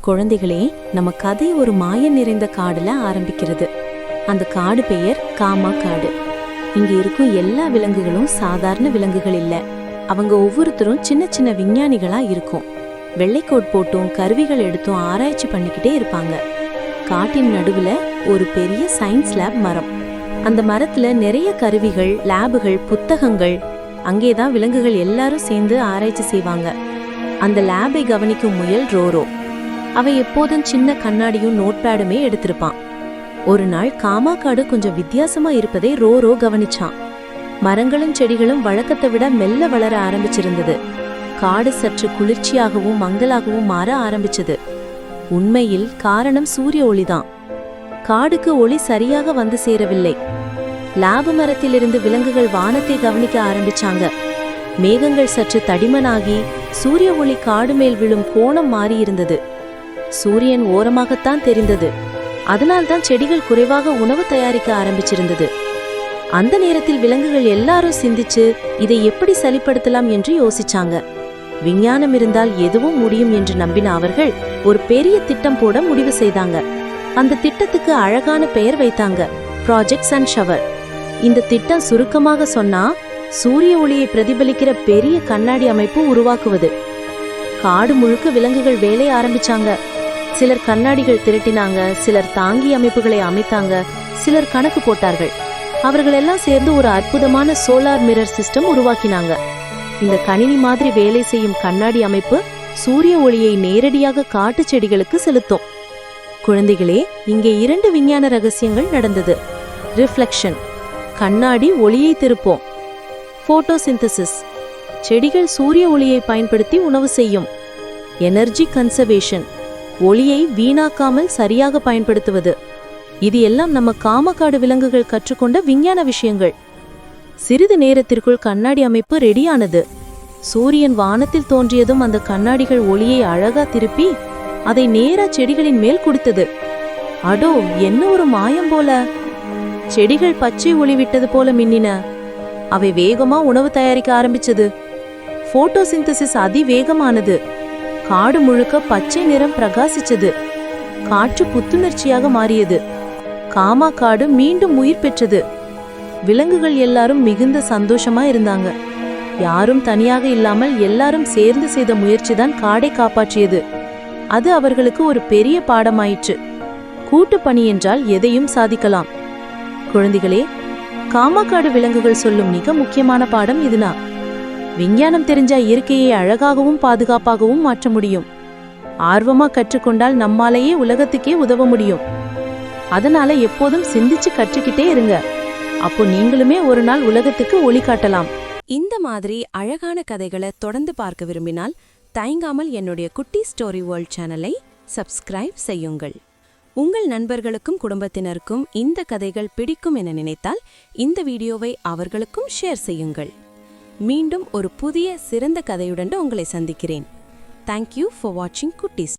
குழந்தைகளே, நம்ம கதை ஒரு மாயம் நிறைந்த காடுல ஆரம்பிக்கிறது. அந்த காடு பெயர் காமா காடு. இங்க இருக்கும் எல்லா விலங்குகளும் சாதாரண விலங்குகள் இல்ல. அவங்க ஒவ்வொருத்தரும் சின்ன சின்ன விஞ்ஞானிகளா இருக்கும். வெள்ளைக்கோட் போட்டும் கருவிகள் எடுத்தும் ஆராய்ச்சி பண்ணிக்கிட்டே இருப்பாங்க. காட்டின் நடுவுல ஒரு பெரிய சயின்ஸ் லேப் மரம். அந்த மரத்துல நிறைய கருவிகள், லேபுகள், புத்தகங்கள். அங்கேதான் விலங்குகள் எல்லாரும் சேர்ந்து ஆராய்ச்சி செய்வாங்க. அந்த லேபை கவனிக்கும் முயல் ரோரோ. அவன் எப்போதும் சின்ன கண்ணாடியும் நோட்பேடுமே எடுத்திருப்பான். ஒரு நாள் காமாக்காடு கொஞ்சம் வித்தியாசமா இருப்பதை ரோரோ கவனிச்சான். மரங்களும் செடிகளும் வழக்கத்தை விட மெல்ல வளர ஆரம்பிச்சிருந்தது. காடு சற்று குளிர்ச்சியாகவும் மங்கலாகவும் மாற ஆரம்பிச்சது. உண்மையில் காரணம் சூரிய ஒளிதான். காடுக்கு ஒளி சரியாக வந்து சேரவில்லை. லாப மரத்திலிருந்து விலங்குகள் வானத்தை கவனிக்க ஆரம்பிச்சாங்க. மேகங்கள் சற்று தடிமனாகி சூரிய ஒளி காடு மேல் விழும் கோணம் மாறியிருந்தது. சூரியன் ஓரமாகத்தான் தெரிந்தது. அதனால்தான் செடிகள் குறைவாக உணவு தயாரிக்க ஆரம்பிச்சிருந்தது. அந்த நேரத்தில் விலங்குகள் எல்லாரும் சிந்திச்சு இதை எப்படி சரிப்படுத்தலாம் என்று யோசிச்சாங்க. விஞ்ஞானம் இருந்தால் எதுவும் முடியும் என்று நம்பின அவர்கள் ஒரு பெரிய திட்டம் போட முடிவு செய்தாங்க. அந்த திட்டத்துக்கு அழகான பெயர் வைத்தாங்க, ப்ராஜெக்ட் சன்ஷவர். இந்த திட்டம் சுருக்கமாக சொன்னா, சூரிய ஒளியை பிரதிபலிக்கிற பெரிய கண்ணாடி அமைப்பு உருவாக்குவது. காடு முழுக்க விலங்குகள் வேலை ஆரம்பிச்சாங்க. சிலர் கண்ணாடிகள் திரட்டினாங்க, சிலர் தாங்கி அமைப்புகளை அமைத்தாங்க, சிலர் கணக்கு போட்டார்கள். அவர்கள் எல்லாம் சேர்ந்து ஒரு அற்புதமான சோலார் மிரர் சிஸ்டம் உருவாக்கினாங்க. இந்த கணினி மாதிரி வேலை செய்யும் கண்ணாடி அமைப்பு சூரிய ஒளியை நேரடியாக காட்டு செடிகளுக்கு செலுத்தும். குழந்தைகளே, இங்கே 2 விஞ்ஞான ரகசியங்கள் நடந்தது. ரிஃப்ளெக்ஷன், கண்ணாடி ஒளியை திருப்போம். போட்டோசிந்தசிஸ், செடிகள் சூரிய ஒளியை பயன்படுத்தி உணவு செய்யும். எனர்ஜி கன்சர்வேஷன், ஒளியை வீணாக்காமல் சரியாக பயன்படுத்துவது. இது எல்லாம் நம்ம காமக்காடு விலங்குகள் கற்றுக்கொண்ட விஞ்ஞான விஷயங்கள். சிறிது நேரத்திற்குள் கண்ணாடி அமைப்பு ரெடியானது. சூரியன் வானத்தில் தோன்றியதும் அந்த கண்ணாடிகள் ஒளியை அழகா திருப்பி அதை நேரா செடிகளின் மேல் குடித்தது. அடோ, என்ன ஒரு மாயம் போல! செடிகள் பச்சை ஒளி விட்டது போல மின்னின. அவை வேகமா உணவு தயாரிக்க ஆரம்பிச்சது. போட்டோசிந்தசிஸ் அதிவேகமானது. காடு முழுக்க பச்சை நிறம் பிரகாசிச்சது. காற்று புத்துணர்ச்சியாக மாறியது. காமா காடு மீண்டும் உயிர் பெற்றது. விலங்குகள் எல்லாரும் மிகுந்த சந்தோஷமா இருந்தாங்க. யாரும் தனியாக இல்லாமல் எல்லாரும் சேர்ந்து செய்த முயற்சிதான் காடை காப்பாற்றியது. அது அவர்களுக்கு ஒரு பெரிய பாடமாயிற்று. கூட்டு பணி என்றால் எதையும் சாதிக்கலாம். குழந்தைகளே, காமாக்காடு விலங்குகள் சொல்லும் மிக முக்கியமான பாடம் இதுதான். விஞ்ஞானம் தெரிஞ்சா இயற்கையை அழகாகவும் பாதுகாப்பாகவும் மாற்ற முடியும். ஆர்வமா கற்றுக்கொண்டால் நம்மாலேயே உலகத்துக்கே உதவ முடியும். அதனால எப்போதும் சிந்திச்சு கற்றுக்கிட்டே இருங்க. அப்போ நீங்களுமே ஒரு நாள் உலகத்துக்கு ஒளி காட்டலாம். இந்த மாதிரி அழகான கதைகளை தொடர்ந்து பார்க்க விரும்பினால் தயங்காமல் என்னுடைய குட்டி ஸ்டோரி வேர்ல்ட் சேனலை சப்ஸ்கிரைப் செய்யுங்கள். உங்கள் நண்பர்களுக்கும் குடும்பத்தினருக்கும் இந்த கதைகள் பிடிக்கும் என நினைத்தால் இந்த வீடியோவை அவர்களுக்கும் ஷேர் செய்யுங்கள். மீண்டும் ஒரு புதிய சிறந்த கதையுடன் உங்களை சந்திக்கிறேன். தேங்க்யூ ஃபார் வாட்சிங் குட்டீஸ்.